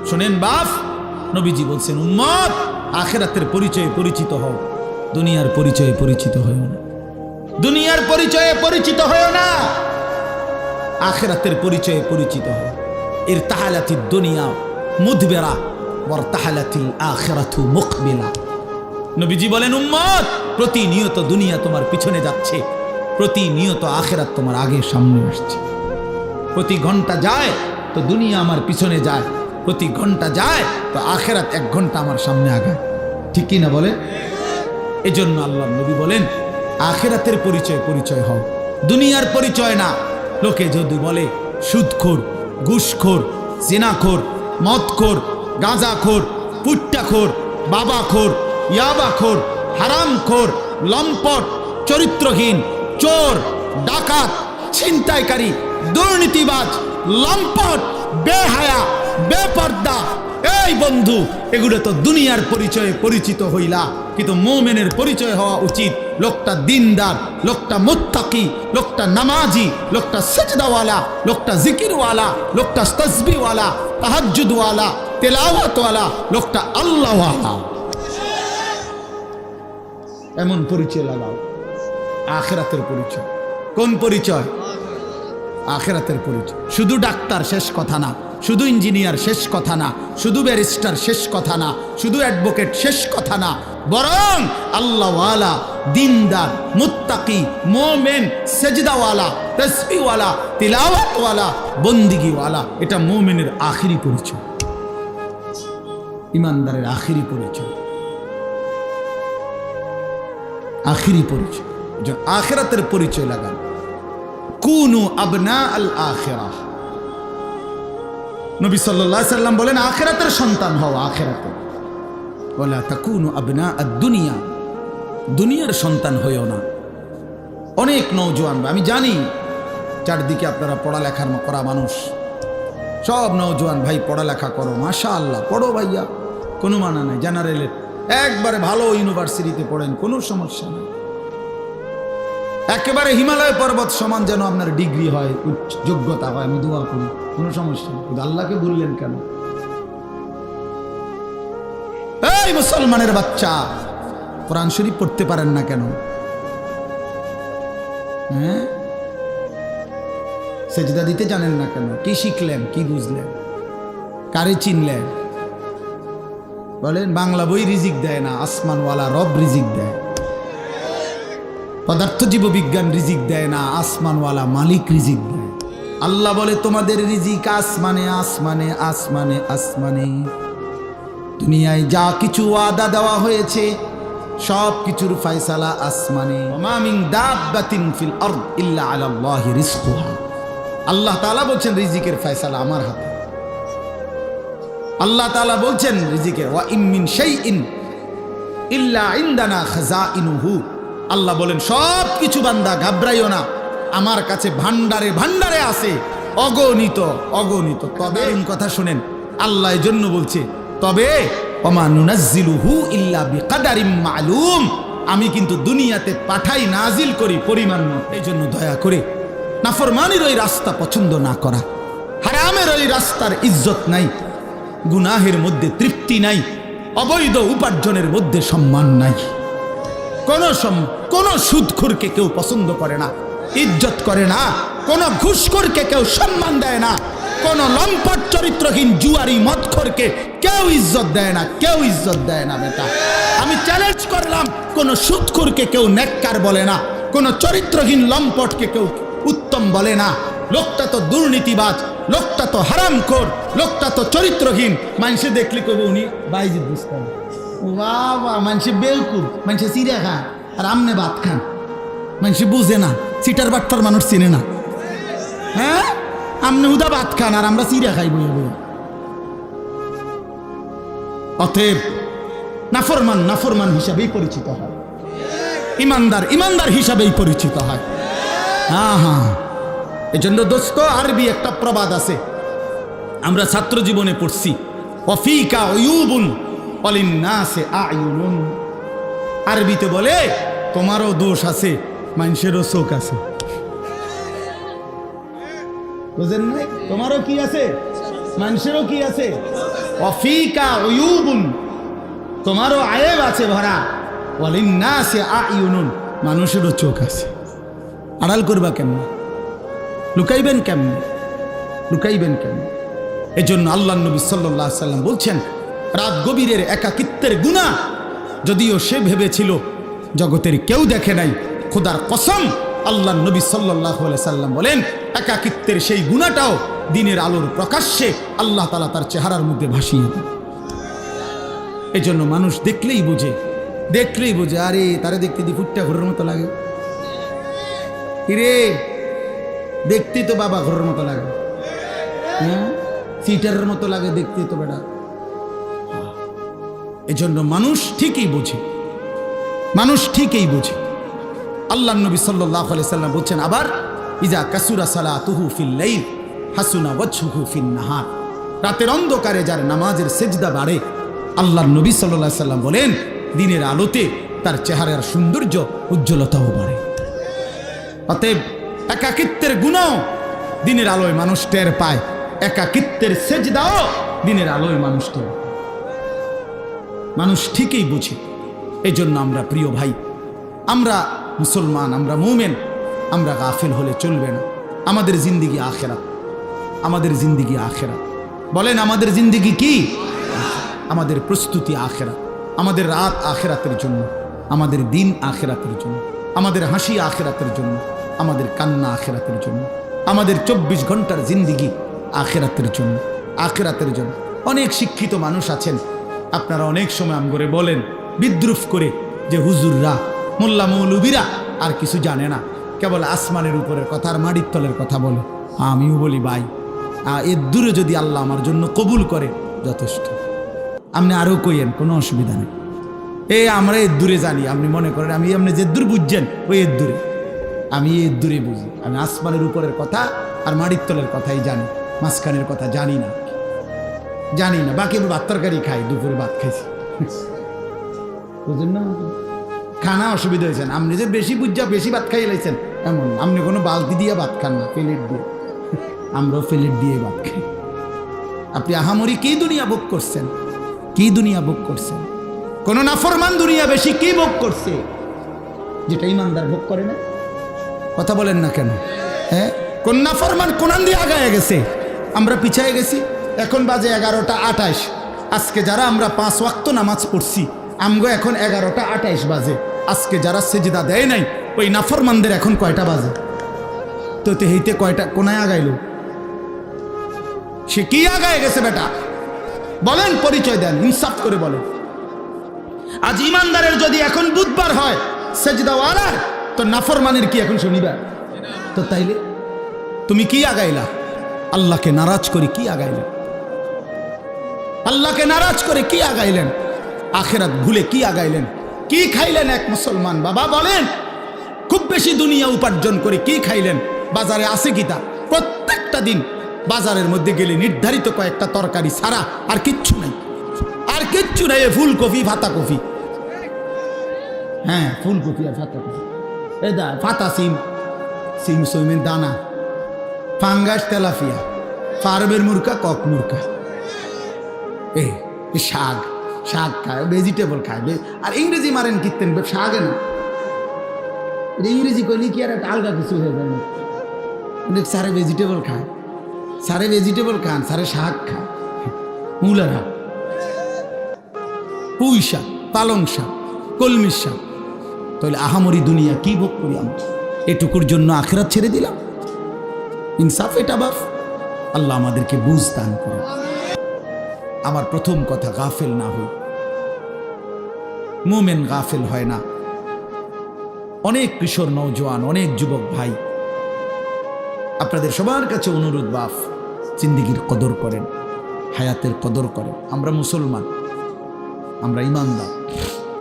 শোনেন বাপ, নবীজি বলছেন উম্মত আখিরাতের পরিচয়ে পরিচিত হও, দুনিয়ার পরিচয়ে পরিচিত হও না। দুনিয়ার পরিচয়ে পরিচিত হও না, আখিরাতের পরিচয়ে পরিচিত হও। এর তাহালাতিদ দুনিয়া মুদবিরা ওয়ার তাহালাতিল আখিরাতু মুকবিলা। নবীজি বলেন উম্মত প্রতিনিয়ত দুনিয়া তোমার পিছনে যাচ্ছে, প্রতিনিয়ত আখিরাত তোমার আগে সামনে আসছে। প্রতি ঘন্টা যায় তো দুনিয়া আমার পিছনে যায়, প্রতি ঘন্টা যায় তো আখিরাত 1 ঘন্টা আমার সামনে আগায়। ঠিক কি না বলে? এজন্য আল্লাহর নবী বলেন আখিরাতের পরিচয় হও, দুনিয়ার পরিচয় না। লোকে যদি বলে সুদখোর, ঘুষখোর, জিনাখোর, মদখোর, গাঁজাখোর, পুট্টাখোর, বাবাখোর, ইয়াবাখোর, হারামখোর, লম্পট, চরিত্রহীন, চোর, ডাকাত, ছিনতাইকারী, দুর্নীতিবাজ, লম্পট, বেহায়া, বেপর্দা, এই বন্ধু এগুলো তো দুনিয়ার পরিচয়ে পরিচিত হইলা, কিন্তু মুমিনের পরিচয় হওয়া উচিত লোকটা দিনদার, লোকটা মুত্তাকি, লোকটা নামাজি, লোকটা সিজদাওয়ালা, লোকটা জিকিরওয়ালা, লোকটা তাসবিহওয়ালা, তাহাজ্জুদওয়ালা, তেলাওয়াতওয়ালা, লোকটা আল্লাহওয়ালা। এমন পরিচয় লাগাও। আখিরাতের পরিচয়। কোন পরিচয়? আখিরাতের পরিচয়। শুধু ডাক্তার শেষ কথা না, শুধু ইঞ্জিনিয়ার শেষ কথা না, শুধু ব্যারিস্টার শেষ কথা না, শুধু অ্যাডভোকেট শেষ কথা না, বরং আল্লাহওয়ালা, দিনদার, মুত্তাকি, মুমিন, সেজদাওয়ালা, তাসবিহওয়ালা, তিলাওয়াতওয়ালা, বন্দিগিওয়ালা, এটা মুমিনের আখিরি পরিচয়, ইমানদারের আখিরি পরিচয়, আখিরি পরিচয়। আখিরাতের পরিচয় লাগান। কুনু আবনা আল আখিরাহ। নবী সাল্লাল্লাহু আলাইহি সাল্লাম বলেন আখিরাতের সন্তান হও, আখিরাতে। ওয়ালা তাকুনু আবনা আদ-দুনিয়া, দুনিয়ার সন্তান হইও না। অনেক নওজোয়ান, আমি জানি চারদিকে আপনারা পড়ালেখা করা মানুষ, সব নওজোয়ান ভাই পড়ালেখা করো, মাশাআল্লাহ, পড়ো ভাইয়া, কোনো মানা নাই। জেনারেলের একবারে ভালো ইউনিভার্সিটিতে পড়েন, কোনো সমস্যা নেই। একেবারে হিমালয় পর্বত সমান যেন আপনার ডিগ্রি হয়, উচ্চ যোগ্যতা হয়, আমি দোয়া করি, কোনো সমস্যা নেই। কিন্তু আল্লাহকে ভুললেন কেন? এই মুসলমানের বাচ্চা, কোরআন শরীফ পড়তে পারেন না কেন? হ্যাঁ, সেজদা দিতে জানেন না কেন? কি শিখলেন, কি বুঝলেন, কারে চিনলেন? বলেন বাংলা বই রিজিক দেয় না, আসমানওয়ালা রব রিজিক দেয়। পদার্থ জীব বিজ্ঞান রিজিক দেয় না, আসমানওয়ালা মালিক রিজিক দেয়। আল্লাহ বলে তোমাদের রিজিক আসমানে, আসমানে, আসমানে, আসমানে। দুনিয়ায় যা কিছু ওয়াদা দেওয়া হয়েছে সব কিছুর ফয়সালা আসমানে। ওমা মিন দাব্বাতিন ফিল আরদ ইল্লা আলাল্লাহি রিজকুহা। আল্লাহ তাআলা বলছেন রিজিকের ফয়সালা আমার হাতে। আল্লাহ তাআলা বলছেন রিজিকের ওয়া ইম মিন শাইইন ইল্লা ইনদানা খাযাইনুহু। আল্লাহ বলেন সব কিছু বান্দা ঘাবড়াইও না, আমার কাছে ভান্ডারে ভান্ডারে আছে, অগণিত অগণিত। তবে কথা শুনেন, আল্লাহ এর জন্য বলছে তবে ওমা নুনাজ্জিলুহু ইল্লা বিকাদারিম মালুম। আমি কিন্তু দুনিয়াতে পাঠাই, নাজিল করি পরিমাণ মতো। এই জন্য দয়া করে নাফরমানির ওই রাস্তা পছন্দ না করা, হারামের ওই রাস্তার ইজ্জত নাই, গুনাহের মধ্যে তৃপ্তি নাই, অবৈধ উপার্জনের মধ্যে সম্মান নাই। কোন সুদখোরকে কেউ পছন্দ করে না, ইজ্জত করে না। কোন ঘুষখোরকে কেউ সম্মান দেয় না। কোন লম্পট চরিত্রহীন জুয়ারি মদখোরকে কেউ ইজ্জত দেয় না, কেউ ইজ্জত দেয় না। বেটা আমি চ্যালেঞ্জ করলাম, কোন সুদখোরকে কেউ নেককার বলে না, কোন চরিত্রহীন লম্পটকে কেউ উত্তম বলে না। লোকটা তো দুর্নীতিবাজ, লোকটা তো হারামখোর, লোকটা তো চরিত্রহীন। মানুষে দেখলে কবে উনি বাইজিদ বুঝতেন, বাবা মানুষে বেলকুল, মানুষে চিড়া খান আর আমনে ভাত খান। মানুষে বুঝে না, সিটার বাট্টার মানুষ চিনে না। হ্যাঁ, আমনে উদা ভাত খান আর আমরা চিড়া খাই বই বই। অতএব নাফরমান নাফরমান হিসাবেই পরিচিত হয়, ইমানদার ইমানদার হিসাবেই পরিচিত হয়। হ্যাঁ হ্যাঁ, এই জন্য দোস্ত আরবি একটা প্রবাদ আছে, আমরা ছাত্র জীবনে পড়ছি, ওয়াফিকা উয়ুবুন ওয়ালিন্নাসি আয়ুনুন। আরবিতে বলে তোমারও দোষ আছে, মানুষেরও চোখ আছে। বুঝেন নাই? তোমারও কি আছে, মানুষেরও কি আছে। অফিকা উয়ুবুন, তোমারও আয়েব আছে ভরা, ওয়ালিন্নাসি আয়ুনুন, মানুষেরও চোখ আছে। আড়াল করবা কেমন? লুকাইবেন কেমন? লুকাইবেন কেমন? এজন্য আল্লাহ নবী সাল্লাল্লাহু আলাইহি সাল্লাম বলছেন, রাত গভীরের একাকিত্বের গুনাহ, যদিও সে ভেবেছিল জগতের কেউ দেখে নাই, খোদার কসম আল্লাহ নবী সাল্লাল্লাহু আলাইহি সাল্লাম বলেন, একাকিত্বের সেই গুনাহটাও দিনের আলোর প্রকাশ্যে আল্লাহ তাআলা তার চেহারার মধ্যে ভাসিয়ে দেন। এজন্য মানুষ দেখলেই বোঝে, দেখলেই বোঝে, আরে তারে দেখতে দি ফুটটা ঘরের মতো লাগে, রে দেখতে তো বাবা ঘরের মতো লাগে, হ্যাঁ সিটারের মতো লাগে দেখতে তো বেটা। এজন্য মানুষ ঠিকই বোঝে, মানুষ ঠিকই বোঝে। আল্লাহ নবী সাল্লাল্লাহু আলাইহি সাল্লাম বলছেন আবার, ইজা কাসুরা সালাতুহু ফিল লাইল হাসুনা ওয়াজহুহু ফিন নাহার, রাতের অন্ধকারে যার নামাজের সেজদা বাড়ে, আল্লাহ নবী সাল্লাল্লাহু আলাইহি সাল্লাম বলেন দিনের আলোতে তার চেহারার সৌন্দর্য উজ্জ্বলতাও বাড়ে। অতএব একাকিত্বের গুনাহ দিনের আলোয় মানুষ টের পায়, একাকিত্বের সেজদাও দিনের আলোয় মানুষ টের পায়। মানুষ ঠিকই বুঝে। এজন্য আমরা প্রিয় ভাই, আমরা মুসলমান, আমরা মুমিন, আমরা গাফিল হলে চলবে না। আমাদের জিন্দেগি আখিরাত, আমাদের জিন্দেগি আখিরাত। বলেন আমাদের জিন্দেগি কি? আমাদের প্রস্তুতি আখিরাত, আমাদের রাত আখিরাতের জন্য, আমাদের দিন আখিরাতের জন্য, আমাদের হাসি আখিরাতের জন্য, আমাদের কান্না আখিরাতের জন্য, আমাদের 24 ঘন্টার জিন্দেগি আখিরাতের জন্য, আখিরাতের জন্য। অনেক শিক্ষিত মানুষ আছেন, আপনারা অনেক সময় আমগরে বলেন বিদ্রুপ করে যে হুজুররা, মোল্লা মৌলবীরা আর কিছু জানে না, কেবল আসমানের উপরের কথা আর মাটির তলের কথা বলে। আমিও বলি ভাই, এর দূরে যদি আল্লাহ আমার জন্য কবুল করে যথেষ্ট। আপনি আরও কইয়েন, কোনো অসুবিধা নেই। আমরা এর দূরে জানি, আপনি মনে করেন আমি আপনি যে দূর বুঝছেন ওই এর দূরে, আমি এর দূরে বুঝি। আমি আসমানের উপরের কথা আর মাটির তলের কথাই জানি, মাঝখানের কথা জানি না, জানি না। বাকি আমি ভাত তরকারি খাই, দুপুরে ভাত খাইছি, বুঝলেন না? খানা অসুবিধা হয়েছেন, আপনি যে বেশি বুঝা বেশি ভাত খাইয়ে লাইছেন এমন। আপনি কোনো বালতি দিয়ে ভাত খান না, প্লেট দিয়ে। আমরাও প্লেট দিয়ে ভাত খাই। আপনি আহামরি কি দুনিয়া ভোগ করছেন? কি দুনিয়া ভোগ করছেন? কোন নাফরমান দুনিয়া বেশি কি ভোগ করছে যেটা ইমানদার ভোগ করে না? কথা বলেন না কেন? হ্যাঁ, কোন নাফরমান কোনান দিয়ে আগায় গেছে, আমরা পিছায় গেছি। এখন বাজে 11টা 28। আজকে যারা আমরা 5 ওয়াক্ত নামাজ পড়ছি, আমগো এখন 11টা 28 বাজে। আজকে যারা সেজদা দেয় নাই, ওই নাফরমানদের এখন কয়টা বাজে? তো হেইতে কয়টা কোনায় আগাইল? সে কি আগায় গেছে বেটা? বলেন, পরিচয় দেন, ইনসাফ করে বলেন। আজ ইমানদারের যদি এখন বুধবার হয় সেজদাওয়ালার, তো নাফরমানের কি এখন শনিবার? তো তাইলে তুমি কি আগাইলা? আল্লাহকে নারাজ করে কি আগাইলেন? আল্লাহকে নারাজ করে কি আগাইলেন? আখিরাত ভুলে কি আগাইলেন? কি খাইলেন এক মুসলমান বাবা? বলেন, খুব বেশি দুনিয়া উপার্জন করে কি খাইলেন? বাজারে আছে কিতা? প্রত্যেকটা দিন বাজারের মধ্যে গেলে নির্ধারিত কয়েকটা তরকারি ছাড়া আর কিচ্ছু নাই, আর কিচ্ছু নাই। ফুলকপি, ফাতা কপি, হ্যাঁ ফুলকপি আর ফাতা কপি, দা ফাতা সিম, সিম সইমের দানা, ফাঙ্গাস, তেলাফিয়া, ফার্মের মুরকা, কক মুরকা, শাক, শাক খায়, ভেজিটেবল খায়। আর ইংরেজি মারেন কিতেন শাকে না, ইংরেজি কইলে কি আর একটা আলগা কিছু হয়ে যায় না? সারে ভেজিটেবল খায়, সারে ভেজিটেবল খান, সারে শাক খায়, মূলার শাক, পুঁই শাক, পালং শাক, কলমির শাক। তাহলে আহামরি দুনিয়া কি ভোগ করি আমরা? এটুকুর জন্য আখিরাত ছেড়ে দিলাম? ইনসাফ এটা বাপ। আল্লাহ আমাদেরকে বুঝ দান করে। আমার প্রথম কথা, গাফেল না হই। মুমিন গাফেল হয় না। অনেক কিশোর নওজোয়ান, অনেক যুবক ভাই, আপনাদের সবার কাছে অনুরোধ, বাপ জিন্দেগির কদর করেন, হায়াতের কদর করেন। আমরা মুসলমান, আমরা ইমানদার।